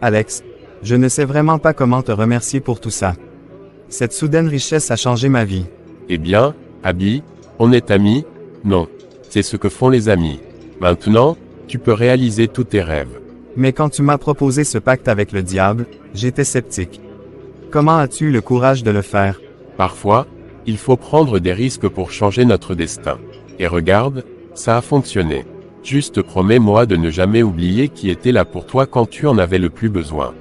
Alex, je ne sais vraiment pas comment te remercier pour tout ça. Cette soudaine richesse a changé ma vie. Eh bien, Abby, on est amis? Non. C'est ce que font les amis. Maintenant, tu peux réaliser tous tes rêves. Mais quand tu m'as proposé ce pacte avec le diable, j'étais sceptique. Comment as-tu eu le courage de le faire? Parfois, il faut prendre des risques pour changer notre destin. Et regarde, ça a fonctionné. Juste promets-moi de ne jamais oublier qui était là pour toi quand tu en avais le plus besoin.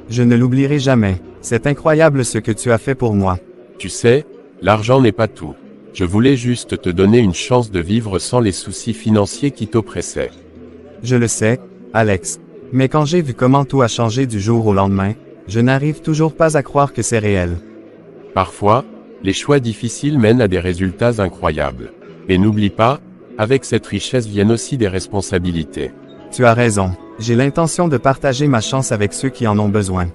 Je ne l'oublierai jamais. C'est incroyable ce que tu as fait pour moi. Tu sais, l'argent n'est pas tout. Je voulais juste te donner une chance de vivre sans les soucis financiers qui t'oppressaient. Je le sais, Alex. Mais quand j'ai vu comment tout a changé du jour au lendemain, je n'arrive toujours pas à croire que c'est réel. Parfois, les choix difficiles mènent à des résultats incroyables. Mais n'oublie pas, avec cette richesse viennent aussi des responsabilités. Tu as raison. J'ai l'intention de partager ma chance avec ceux qui en ont besoin.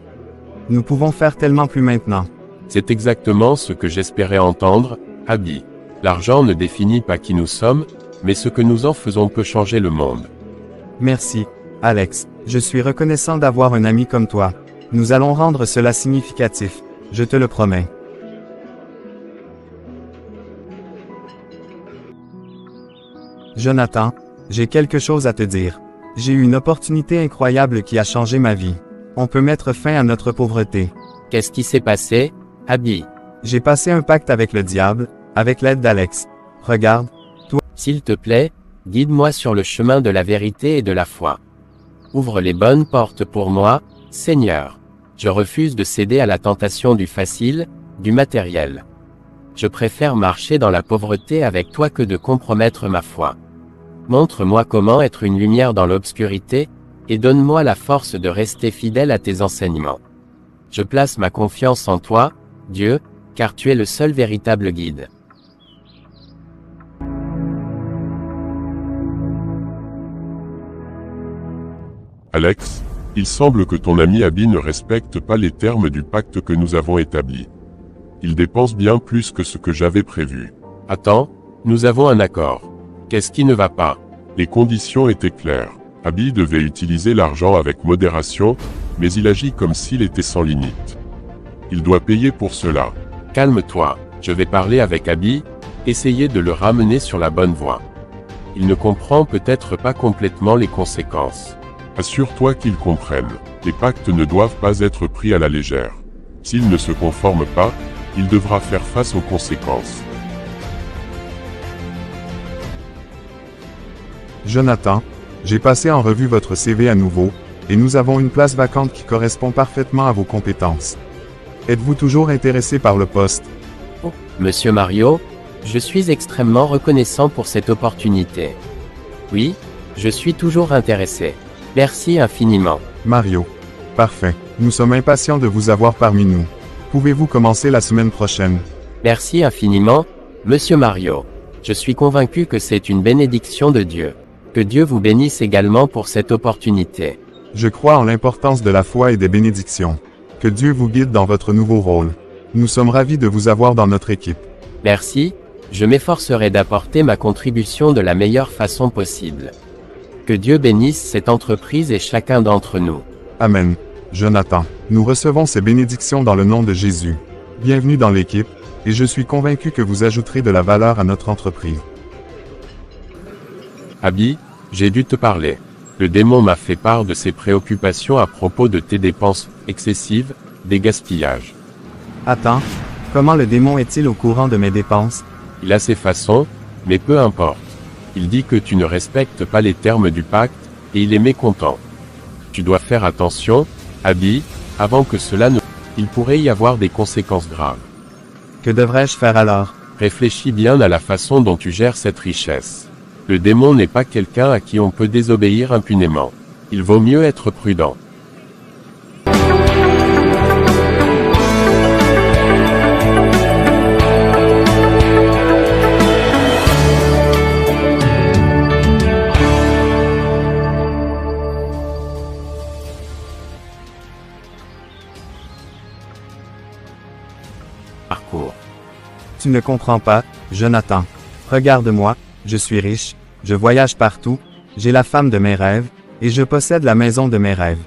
Nous pouvons faire tellement plus maintenant. C'est exactement ce que j'espérais entendre, Abby. L'argent ne définit pas qui nous sommes, mais ce que nous en faisons peut changer le monde. Merci, Alex. Je suis reconnaissant d'avoir un ami comme toi. Nous allons rendre cela significatif. Je te le promets. Jonathan, j'ai quelque chose à te dire. J'ai eu une opportunité incroyable qui a changé ma vie. On peut mettre fin à notre pauvreté. Qu'est-ce qui s'est passé, Abby? J'ai passé un pacte avec le diable, avec l'aide d'Alex. Regarde, S'il te plaît, guide-moi sur le chemin de la vérité et de la foi. Ouvre les bonnes portes pour moi, Seigneur. Je refuse de céder à la tentation du facile, du matériel. Je préfère marcher dans la pauvreté avec toi que de compromettre ma foi. Montre-moi comment être une lumière dans l'obscurité, et donne-moi la force de rester fidèle à tes enseignements. Je place ma confiance en toi, Dieu, car tu es le seul véritable guide. Alex, il semble que ton ami Abby ne respecte pas les termes du pacte que nous avons établi. Il dépense bien plus que ce que j'avais prévu. Attends, nous avons un accord. Qu'est-ce qui ne va pas? Les conditions étaient claires. Abby devait utiliser l'argent avec modération, mais il agit comme s'il était sans limite. Il doit payer pour cela. Calme-toi, je vais parler avec Abby, essayer de le ramener sur la bonne voie. Il ne comprend peut-être pas complètement les conséquences. Assure-toi qu'ils comprennent. Les pactes ne doivent pas être pris à la légère. S'il ne se conforme pas, il devra faire face aux conséquences. Jonathan, j'ai passé en revue votre CV à nouveau, et nous avons une place vacante qui correspond parfaitement à vos compétences. Êtes-vous toujours intéressé par le poste? Oh, Monsieur Mario, je suis extrêmement reconnaissant pour cette opportunité. Oui, je suis toujours intéressé. Merci infiniment. Mario. Parfait. Nous sommes impatients de vous avoir parmi nous. Pouvez-vous commencer la semaine prochaine? Merci infiniment, Monsieur Mario. Je suis convaincu que c'est une bénédiction de Dieu. Que Dieu vous bénisse également pour cette opportunité. Je crois en l'importance de la foi et des bénédictions. Que Dieu vous guide dans votre nouveau rôle. Nous sommes ravis de vous avoir dans notre équipe. Merci, je m'efforcerai d'apporter ma contribution de la meilleure façon possible. Que Dieu bénisse cette entreprise et chacun d'entre nous. Amen. Jonathan, nous recevons ces bénédictions dans le nom de Jésus. Bienvenue dans l'équipe, et je suis convaincu que vous ajouterez de la valeur à notre entreprise. Abby, j'ai dû te parler. Le démon m'a fait part de ses préoccupations à propos de tes dépenses excessives, des gaspillages. Attends, comment le démon est-il au courant de mes dépenses? Il a ses façons, mais peu importe. Il dit que tu ne respectes pas les termes du pacte, et il est mécontent. Tu dois faire attention, Abby, avant que cela ne... Il pourrait y avoir des conséquences graves. Que devrais-je faire alors? Réfléchis bien à la façon dont tu gères cette richesse. Le démon n'est pas quelqu'un à qui on peut désobéir impunément. Il vaut mieux être prudent. Parcours. Tu ne comprends pas, Jonathan. Regarde-moi, je suis riche, je voyage partout, j'ai la femme de mes rêves, et je possède la maison de mes rêves.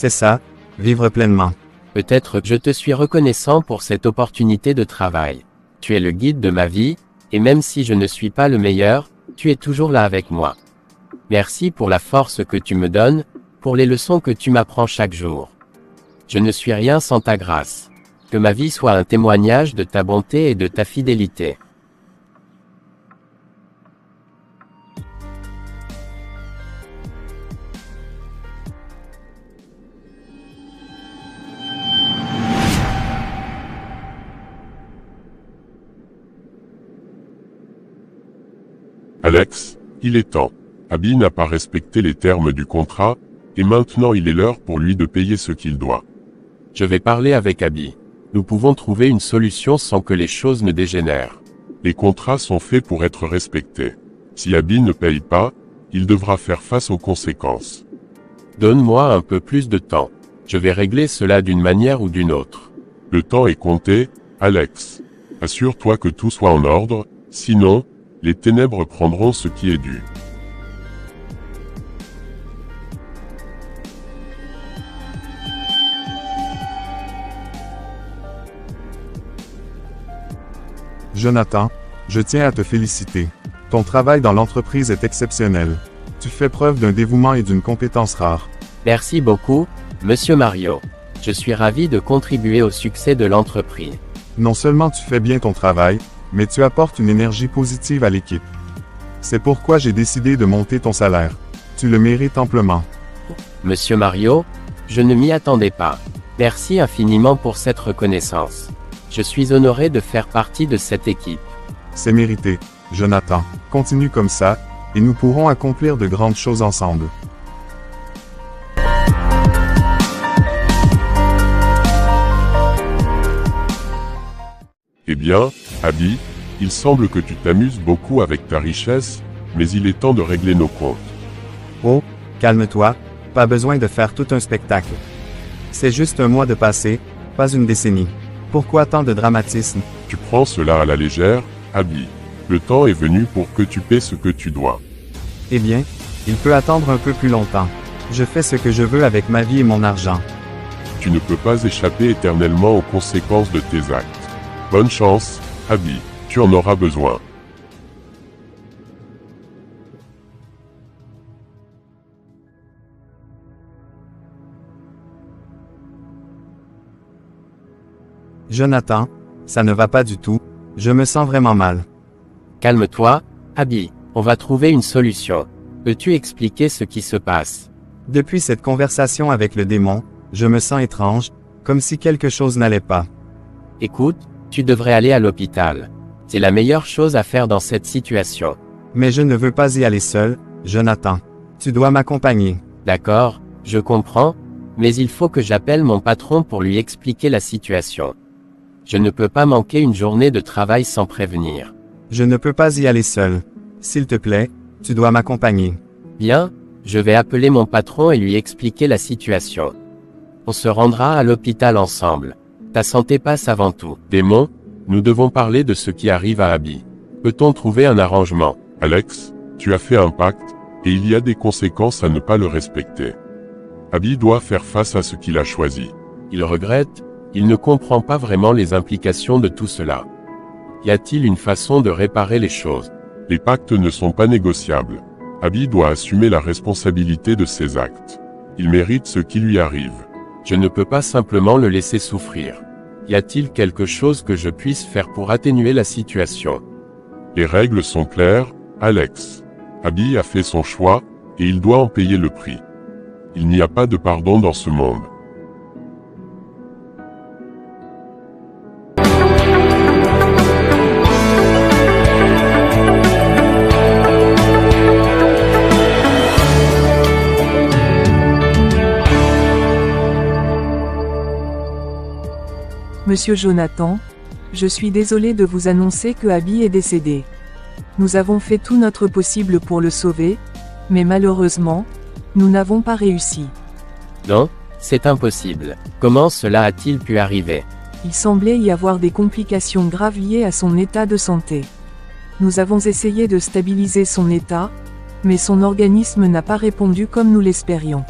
C'est ça, vivre pleinement. Peut-être que je te suis reconnaissant pour cette opportunité de travail. Tu es le guide de ma vie, et même si je ne suis pas le meilleur, tu es toujours là avec moi. Merci pour la force que tu me donnes, pour les leçons que tu m'apprends chaque jour. Je ne suis rien sans ta grâce. Que ma vie soit un témoignage de ta bonté et de ta fidélité. Alex, il est temps. Abby n'a pas respecté les termes du contrat, et maintenant il est l'heure pour lui de payer ce qu'il doit. Je vais parler avec Abby. Nous pouvons trouver une solution sans que les choses ne dégénèrent. Les contrats sont faits pour être respectés. Si Abby ne paye pas, il devra faire face aux conséquences. Donne-moi un peu plus de temps. Je vais régler cela d'une manière ou d'une autre. Le temps est compté, Alex. Assure-toi que tout soit en ordre, sinon, les ténèbres prendront ce qui est dû. Jonathan, je tiens à te féliciter. Ton travail dans l'entreprise est exceptionnel. Tu fais preuve d'un dévouement et d'une compétence rare. Merci beaucoup, Monsieur Mario. Je suis ravi de contribuer au succès de l'entreprise. Non seulement tu fais bien ton travail, mais tu apportes une énergie positive à l'équipe. C'est pourquoi j'ai décidé de monter ton salaire. Tu le mérites amplement. Monsieur Mario, je ne m'y attendais pas. Merci infiniment pour cette reconnaissance. Je suis honoré de faire partie de cette équipe. C'est mérité, Jonathan. Continue comme ça, et nous pourrons accomplir de grandes choses ensemble. Eh bien, Abby, il semble que tu t'amuses beaucoup avec ta richesse, mais il est temps de régler nos comptes. Oh, calme-toi, pas besoin de faire tout un spectacle. C'est juste un mois de passé, pas une décennie. Pourquoi tant de dramatisme? Tu prends cela à la légère, Abby. Le temps est venu pour que tu paies ce que tu dois. Eh bien, il peut attendre un peu plus longtemps. Je fais ce que je veux avec ma vie et mon argent. Tu ne peux pas échapper éternellement aux conséquences de tes actes. Bonne chance, Abby, tu en auras besoin. Jonathan, ça ne va pas du tout, je me sens vraiment mal. Calme-toi, Abby, on va trouver une solution. Peux-tu expliquer ce qui se passe? Depuis cette conversation avec le démon, je me sens étrange, comme si quelque chose n'allait pas. Écoute, tu devrais aller à l'hôpital. C'est la meilleure chose à faire dans cette situation. Mais je ne veux pas y aller seul, Jonathan. Tu dois m'accompagner. D'accord, je comprends, mais il faut que j'appelle mon patron pour lui expliquer la situation. Je ne peux pas manquer une journée de travail sans prévenir. Je ne peux pas y aller seul. S'il te plaît, tu dois m'accompagner. Bien, je vais appeler mon patron et lui expliquer la situation. On se rendra à l'hôpital ensemble. Ta santé passe avant tout. Démon, nous devons parler de ce qui arrive à Abby. Peut-on trouver un arrangement? Alex, tu as fait un pacte, et il y a des conséquences à ne pas le respecter. Abby doit faire face à ce qu'il a choisi. Il regrette, il ne comprend pas vraiment les implications de tout cela. Y a-t-il une façon de réparer les choses? Les pactes ne sont pas négociables. Abby doit assumer la responsabilité de ses actes. Il mérite ce qui lui arrive. Je ne peux pas simplement le laisser souffrir. Y a-t-il quelque chose que je puisse faire pour atténuer la situation? Les règles sont claires, Alex. Abby a fait son choix, et il doit en payer le prix. Il n'y a pas de pardon dans ce monde. Monsieur Jonathan, je suis désolé de vous annoncer que Abby est décédé. Nous avons fait tout notre possible pour le sauver, mais malheureusement, nous n'avons pas réussi. Non, c'est impossible. Comment cela a-t-il pu arriver? Il semblait y avoir des complications graves liées à son état de santé. Nous avons essayé de stabiliser son état, mais son organisme n'a pas répondu comme nous l'espérions.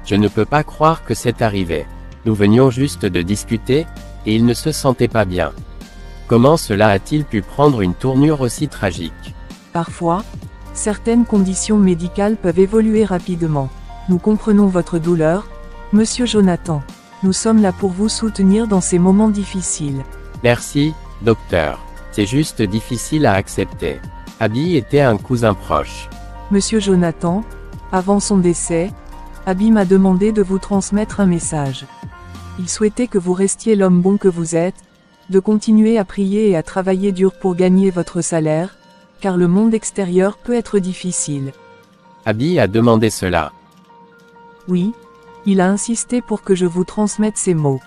Je ne peux pas croire que c'est arrivé. Nous venions juste de discuter, et il ne se sentait pas bien. Comment cela a-t-il pu prendre une tournure aussi tragique? Parfois, certaines conditions médicales peuvent évoluer rapidement. Nous comprenons votre douleur, Monsieur Jonathan. Nous sommes là pour vous soutenir dans ces moments difficiles. Merci, docteur. C'est juste difficile à accepter. Abby était un cousin proche. Monsieur Jonathan, avant son décès, Abby m'a demandé de vous transmettre un message. Il souhaitait que vous restiez l'homme bon que vous êtes, de continuer à prier et à travailler dur pour gagner votre salaire, car le monde extérieur peut être difficile. Abby a demandé cela. Oui, il a insisté pour que je vous transmette ces mots.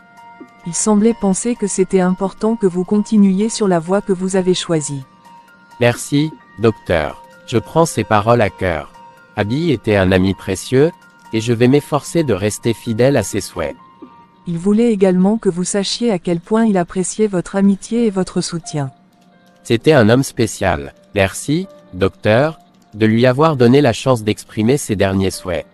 Il semblait penser que c'était important que vous continuiez sur la voie que vous avez choisie. Merci, docteur. Je prends ces paroles à cœur. Abby était un ami précieux, et je vais m'efforcer de rester fidèle à ses souhaits. Il voulait également que vous sachiez à quel point il appréciait votre amitié et votre soutien. C'était un homme spécial. Merci, docteur, de lui avoir donné la chance d'exprimer ses derniers souhaits.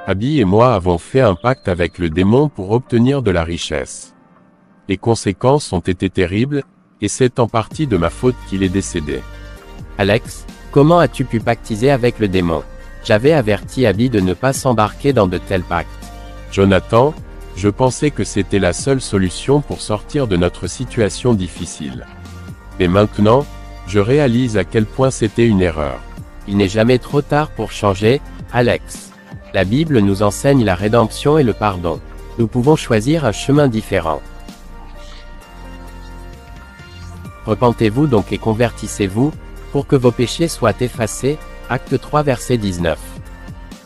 Abby et moi avons fait un pacte avec le démon pour obtenir de la richesse. Les conséquences ont été terribles, et c'est en partie de ma faute qu'il est décédé. Alex, comment as-tu pu pactiser avec le démon? J'avais averti Abby de ne pas s'embarquer dans de tels pactes. Jonathan, je pensais que c'était la seule solution pour sortir de notre situation difficile. Mais maintenant, je réalise à quel point c'était une erreur. Il n'est jamais trop tard pour changer, Alex. La Bible nous enseigne la rédemption et le pardon. Nous pouvons choisir un chemin différent. Repentez-vous donc et convertissez-vous, pour que vos péchés soient effacés. Acte 3 verset 19.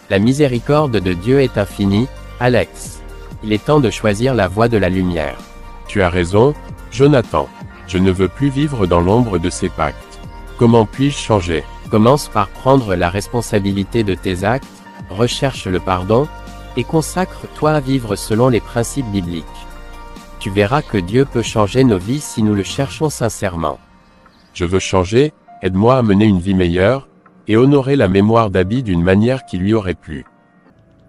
La miséricorde de Dieu est infinie, Alex. Il est temps de choisir la voie de la lumière. Tu as raison, Jonathan. Je ne veux plus vivre dans l'ombre de ces pactes. Comment puis-je changer? Commence par prendre la responsabilité de tes actes, recherche le pardon, et consacre-toi à vivre selon les principes bibliques. Tu verras que Dieu peut changer nos vies si nous le cherchons sincèrement. Je veux changer, aide-moi à mener une vie meilleure, et honorer la mémoire d'Abby d'une manière qui lui aurait plu.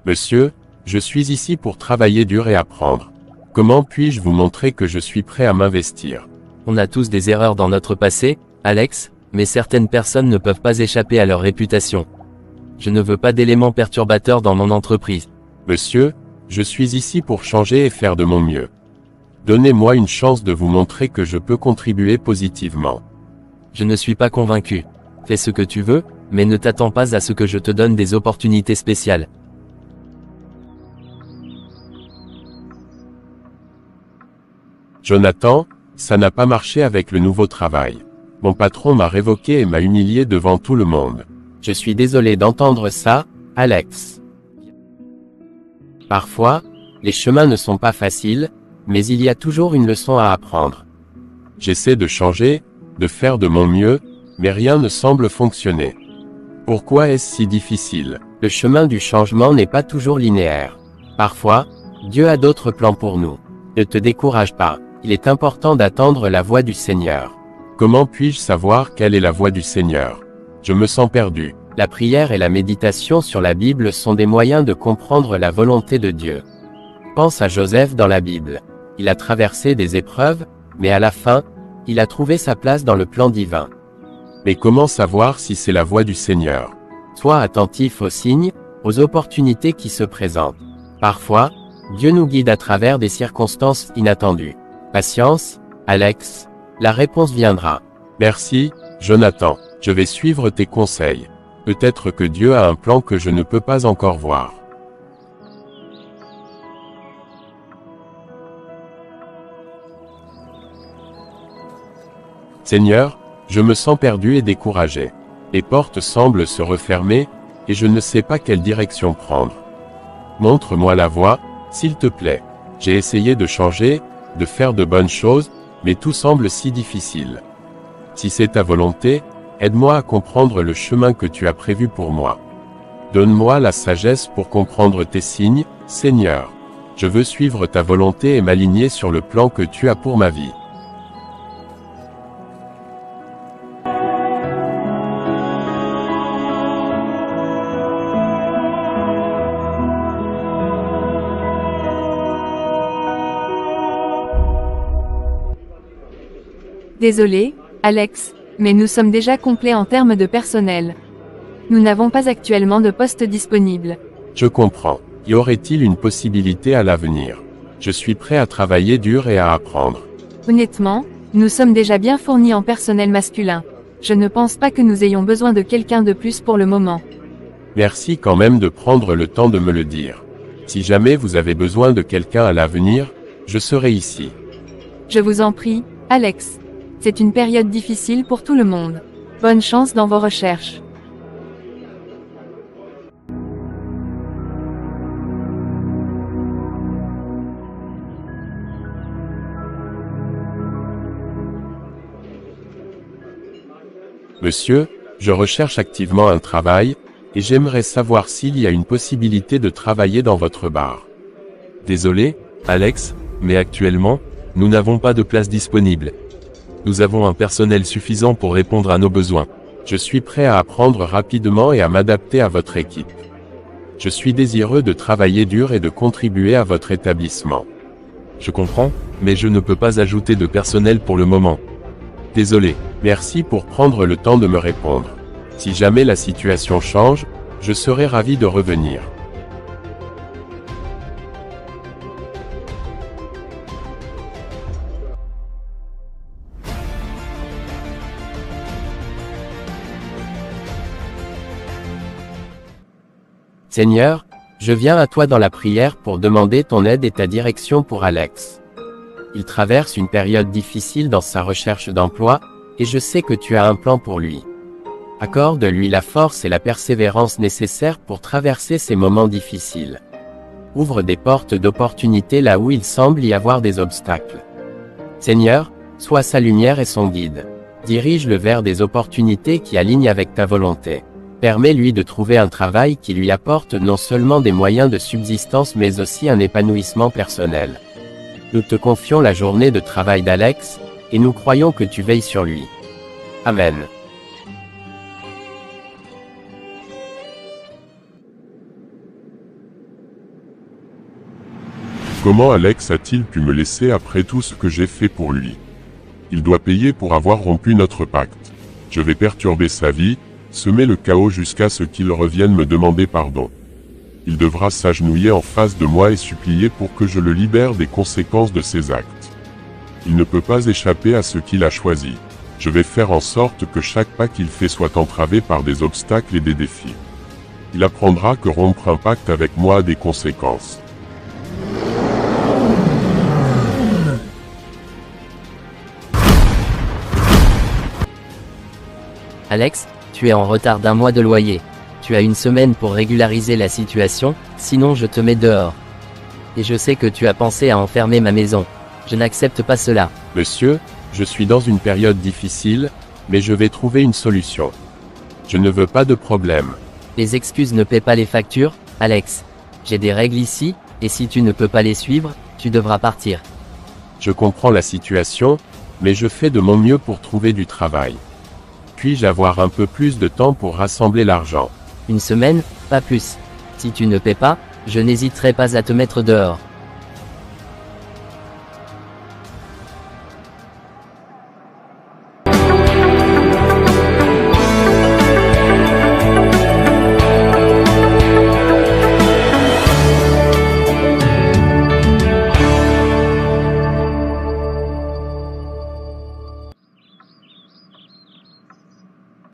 Monsieur, je suis ici pour travailler dur et apprendre. Comment puis-je vous montrer que je suis prêt à m'investir? On a tous des erreurs dans notre passé, Alex, mais certaines personnes ne peuvent pas échapper à leur réputation. Je ne veux pas d'éléments perturbateurs dans mon entreprise. Monsieur, je suis ici pour changer et faire de mon mieux. Donnez-moi une chance de vous montrer que je peux contribuer positivement. Je ne suis pas convaincu. Fais ce que tu veux, mais ne t'attends pas à ce que je te donne des opportunités spéciales. Jonathan, ça n'a pas marché avec le nouveau travail. Mon patron m'a révoqué et m'a humilié devant tout le monde. Je suis désolé d'entendre ça, Alex. Parfois, les chemins ne sont pas faciles, mais il y a toujours une leçon à apprendre. J'essaie de changer, de faire de mon mieux, mais rien ne semble fonctionner. Pourquoi est-ce si difficile? Le chemin du changement n'est pas toujours linéaire. Parfois, Dieu a d'autres plans pour nous. Ne te décourage pas, il est important d'attendre la voix du Seigneur. Comment puis-je savoir quelle est la voix du Seigneur? Je me sens perdu. La prière et la méditation sur la Bible sont des moyens de comprendre la volonté de Dieu. Pense à Joseph dans la Bible. Il a traversé des épreuves, mais à la fin, il a trouvé sa place dans le plan divin. Mais comment savoir si c'est la voix du Seigneur? Sois attentif aux signes, aux opportunités qui se présentent. Parfois, Dieu nous guide à travers des circonstances inattendues. Patience, Alex, la réponse viendra. Merci, Jonathan. Je vais suivre tes conseils. Peut-être que Dieu a un plan que je ne peux pas encore voir. Seigneur, je me sens perdu et découragé. Les portes semblent se refermer, et je ne sais pas quelle direction prendre. Montre-moi la voie, s'il te plaît. J'ai essayé de changer, de faire de bonnes choses, mais tout semble si difficile. Si c'est ta volonté, aide-moi à comprendre le chemin que tu as prévu pour moi. Donne-moi la sagesse pour comprendre tes signes, Seigneur. Je veux suivre ta volonté et m'aligner sur le plan que tu as pour ma vie. Désolé, Alex, mais nous sommes déjà complets en termes de personnel. Nous n'avons pas actuellement de poste disponible. Je comprends. Y aurait-il une possibilité à l'avenir? Je suis prêt à travailler dur et à apprendre. Honnêtement, nous sommes déjà bien fournis en personnel masculin. Je ne pense pas que nous ayons besoin de quelqu'un de plus pour le moment. Merci quand même de prendre le temps de me le dire. Si jamais vous avez besoin de quelqu'un à l'avenir, je serai ici. Je vous en prie, Alex. C'est une période difficile pour tout le monde. Bonne chance dans vos recherches. Monsieur, je recherche activement un travail, et j'aimerais savoir s'il y a une possibilité de travailler dans votre bar. Désolé, Alex, mais actuellement, nous n'avons pas de place disponible. Nous avons un personnel suffisant pour répondre à nos besoins. Je suis prêt à apprendre rapidement et à m'adapter à votre équipe. Je suis désireux de travailler dur et de contribuer à votre établissement. Je comprends, mais je ne peux pas ajouter de personnel pour le moment. Désolé. Merci pour prendre le temps de me répondre. Si jamais la situation change, je serai ravi de revenir. Seigneur, je viens à toi dans la prière pour demander ton aide et ta direction pour Alex. Il traverse une période difficile dans sa recherche d'emploi, et je sais que tu as un plan pour lui. Accorde-lui la force et la persévérance nécessaires pour traverser ces moments difficiles. Ouvre des portes d'opportunités là où il semble y avoir des obstacles. Seigneur, sois sa lumière et son guide. Dirige-le vers des opportunités qui alignent avec ta volonté. Permets-lui de trouver un travail qui lui apporte non seulement des moyens de subsistance mais aussi un épanouissement personnel. Nous te confions la journée de travail d'Alex, et nous croyons que tu veilles sur lui. Amen. Comment Alex a-t-il pu me laisser après tout ce que j'ai fait pour lui? Il doit payer pour avoir rompu notre pacte. Je vais perturber sa vie, semer le chaos jusqu'à ce qu'il revienne me demander pardon. Il devra s'agenouiller en face de moi et supplier pour que je le libère des conséquences de ses actes. Il ne peut pas échapper à ce qu'il a choisi. Je vais faire en sorte que chaque pas qu'il fait soit entravé par des obstacles et des défis. Il apprendra que rompre un pacte avec moi a des conséquences. Alex, tu es en retard d'1 mois de loyer. Tu as 1 semaine pour régulariser la situation, sinon je te mets dehors. Et je sais que tu as pensé à enfermer ma maison. Je n'accepte pas cela. Monsieur, je suis dans une période difficile, mais je vais trouver une solution. Je ne veux pas de problème. Les excuses ne paient pas les factures, Alex. J'ai des règles ici, et si tu ne peux pas les suivre, tu devras partir. Je comprends la situation, mais je fais de mon mieux pour trouver du travail. Puis-je avoir un peu plus de temps pour rassembler l'argent? 1 semaine, pas plus. Si tu ne paies pas, je n'hésiterai pas à te mettre dehors.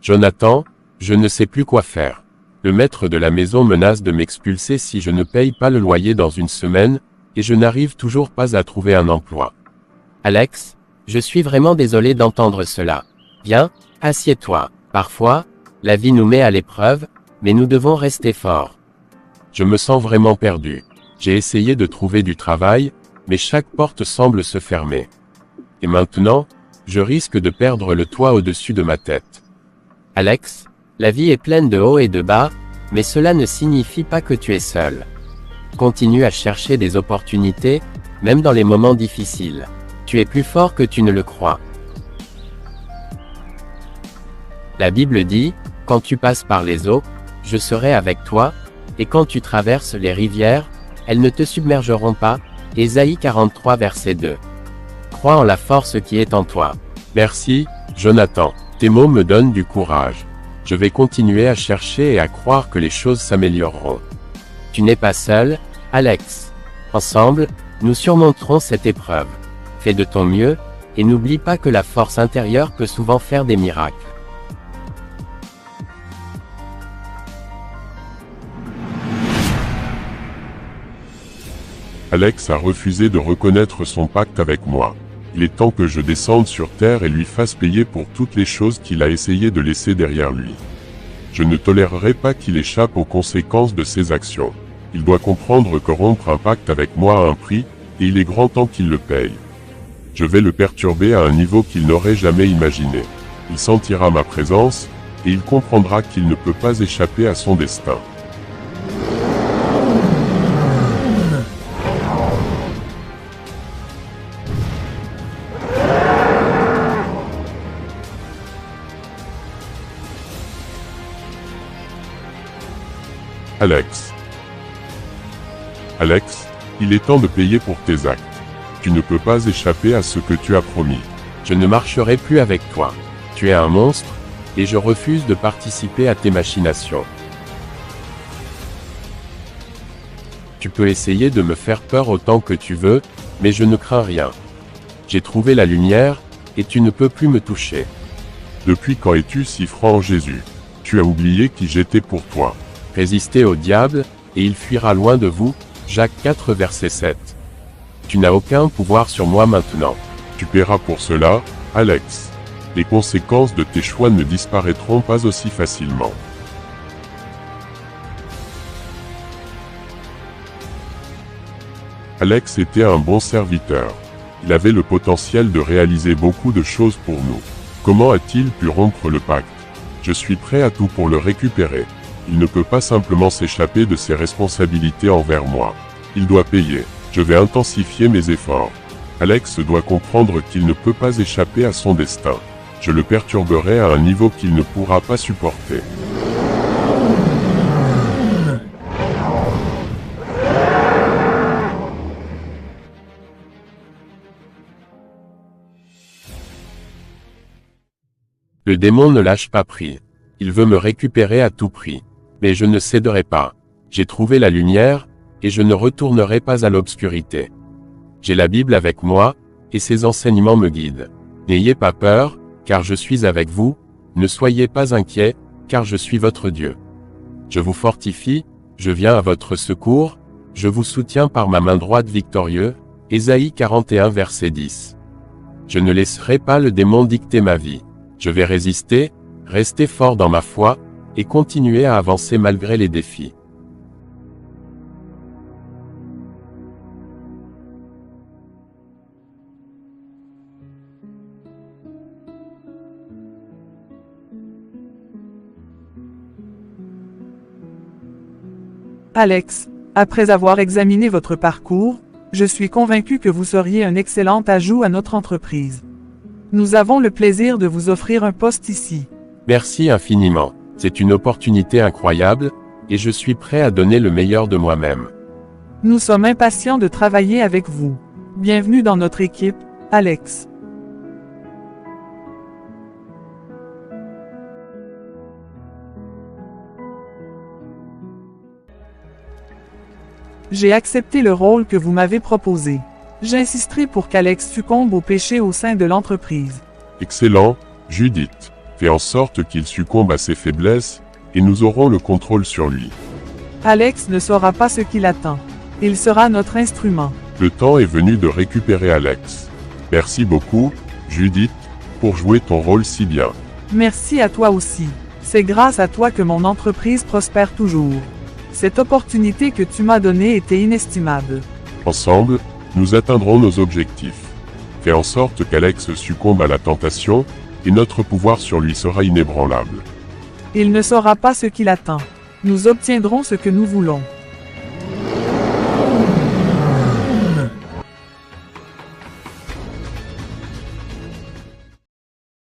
Jonathan, je ne sais plus quoi faire. Le maître de la maison menace de m'expulser si je ne paye pas le loyer dans 1 semaine, et je n'arrive toujours pas à trouver un emploi. Alex, je suis vraiment désolé d'entendre cela. Viens, assieds-toi. Parfois, la vie nous met à l'épreuve, mais nous devons rester forts. Je me sens vraiment perdu. J'ai essayé de trouver du travail, mais chaque porte semble se fermer. Et maintenant, je risque de perdre le toit au-dessus de ma tête. Alex, la vie est pleine de hauts et de bas, Mais cela ne signifie pas que tu es seul. Continue à chercher des opportunités, même dans les moments difficiles. Tu es plus fort que tu ne le crois. La Bible dit, quand tu passes par les eaux, je serai avec toi, et quand tu traverses les rivières, elles ne te submergeront pas. Ésaïe 43 verset 2. Crois en la force qui est en toi. Merci, Jonathan. Tes mots me donnent du courage. Je vais continuer à chercher et à croire que les choses s'amélioreront. Tu n'es pas seul, Alex. Ensemble, nous surmonterons cette épreuve. Fais de ton mieux, et n'oublie pas que la force intérieure peut souvent faire des miracles. Alex a refusé de reconnaître son pacte avec moi. Il est temps que je descende sur terre et lui fasse payer pour toutes les choses qu'il a essayé de laisser derrière lui. Je ne tolérerai pas qu'il échappe aux conséquences de ses actions. Il doit comprendre que rompre un pacte avec moi a un prix, et il est grand temps qu'il le paye. Je vais le perturber à un niveau qu'il n'aurait jamais imaginé. Il sentira ma présence, et il comprendra qu'il ne peut pas échapper à son destin. Alex. Alex, il est temps de payer pour tes actes. Tu ne peux pas échapper à ce que tu as promis. Je ne marcherai plus avec toi. Tu es un monstre, et je refuse de participer à tes machinations. Tu peux essayer de me faire peur autant que tu veux, mais je ne crains rien. J'ai trouvé la lumière, et tu ne peux plus me toucher. Depuis quand es-tu si franc, Jésus? Tu as oublié qui j'étais pour toi. Résistez au diable, et il fuira loin de vous. Jacques 4 verset 7. Tu n'as aucun pouvoir sur moi maintenant. Tu paieras pour cela, Alex. Les conséquences de tes choix ne disparaîtront pas aussi facilement. Alex était un bon serviteur. Il avait le potentiel de réaliser beaucoup de choses pour nous. Comment a-t-il pu rompre le pacte? Je suis prêt à tout pour le récupérer. Il ne peut pas simplement s'échapper de ses responsabilités envers moi. Il doit payer. Je vais intensifier mes efforts. Alex doit comprendre qu'il ne peut pas échapper à son destin. Je le perturberai à un niveau qu'il ne pourra pas supporter. Le démon ne lâche pas prise. Il veut me récupérer à tout prix. Mais je ne céderai pas. J'ai trouvé la lumière, et je ne retournerai pas à l'obscurité. J'ai la Bible avec moi, et ses enseignements me guident. N'ayez pas peur, car je suis avec vous, ne soyez pas inquiets, car je suis votre Dieu. Je vous fortifie, je viens à votre secours, je vous soutiens par ma main droite victorieux. Ésaïe 41 verset 10. Je ne laisserai pas le démon dicter ma vie. Je vais résister, rester fort dans ma foi, et continuer à avancer malgré les défis. Alex, après avoir examiné votre parcours, je suis convaincu que vous seriez un excellent ajout à notre entreprise. Nous avons le plaisir de vous offrir un poste ici. Merci infiniment. C'est une opportunité incroyable, et je suis prêt à donner le meilleur de moi-même. Nous sommes impatients de travailler avec vous. Bienvenue dans notre équipe, Alex. J'ai accepté le rôle que vous m'avez proposé. J'insisterai pour qu'Alex succombe au péché au sein de l'entreprise. Excellent, Judith. Fais en sorte qu'il succombe à ses faiblesses, et nous aurons le contrôle sur lui. Alex ne saura pas ce qu'il attend. Il sera notre instrument. Le temps est venu de récupérer Alex. Merci beaucoup, Judith, pour jouer ton rôle si bien. Merci à toi aussi. C'est grâce à toi que mon entreprise prospère toujours. Cette opportunité que tu m'as donnée était inestimable. Ensemble, nous atteindrons nos objectifs. Fais en sorte qu'Alex succombe à la tentation, et notre pouvoir sur lui sera inébranlable. Il ne saura pas ce qu'il attend. Nous obtiendrons ce que nous voulons.